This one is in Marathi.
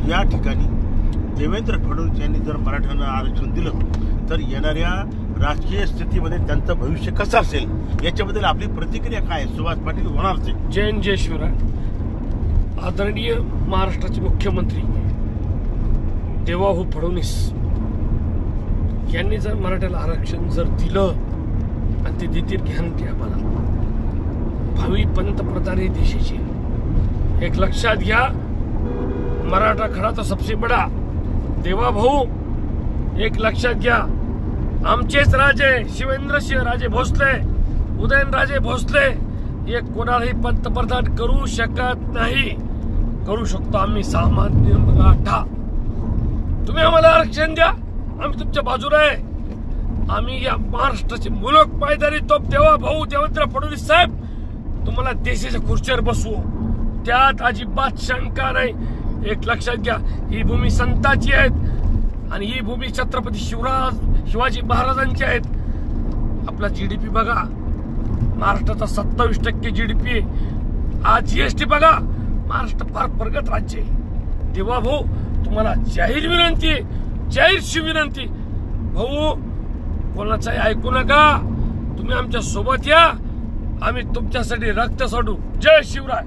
या ठिकाणी देवेंद्र फडणवीस यांनी जर मराठ्यांना आरक्षण दिलं तर येणाऱ्या राजकीय स्थितीमध्ये त्यांचं भविष्य कसं असेल याच्याबद्दल आपली प्रतिक्रिया काय सुभाष पाटील होणार ते? जय शिवराय. आदरणीय महाराष्ट्राचे मुख्यमंत्री देवाभाऊ फडणवीस यांनी जर मराठ्याला आरक्षण जर दिलं आणि ते देतील गॅरंटी आम्हाला, भावी पंतप्रधान हे देशाचे. एक लक्षात घ्या, मराठा खडा तो सबसे बडा. देवाभाऊ एक लक्षात घ्या, आमचेच राजे शिवेंद्रसिंह राजे भोसले, उदयनराजे भोसले हे कोणालाही पंतप्रधान करू शकत नाही. करू शकतो आम्ही सामान्य मराठा. तुम्ही आम्हाला आरक्षण द्या, आम्ही तुमच्या बाजूला आहे. आम्ही या महाराष्ट्राचे मुलक पायदारी तोप देवाभाऊ देवेंद्र फडणवीस साहेब तुम्हाला देशाच्या खुर्चीवर बसवू, त्यात अजिबात शंका नाही. एक लक्षात घ्या, ही भूमी संतांची आहे आणि ही भूमी छत्रपती शिवाजी महाराजांची आहेत. आपला जीडीपी बघा, महाराष्ट्राचा 27% जीडीपी. आज जीएसटी बघा, महाराष्ट्र फार प्रगत राज्य आहे. देवाभाऊ तुम्हाला जाहीर विनंती, जाहीरशी विनंती, भाऊ कोणाचाही ऐकू नका. तुम्ही आमच्या सोबत या, आम्ही तुमच्यासाठी रक्त सोडू. जय शिवराय.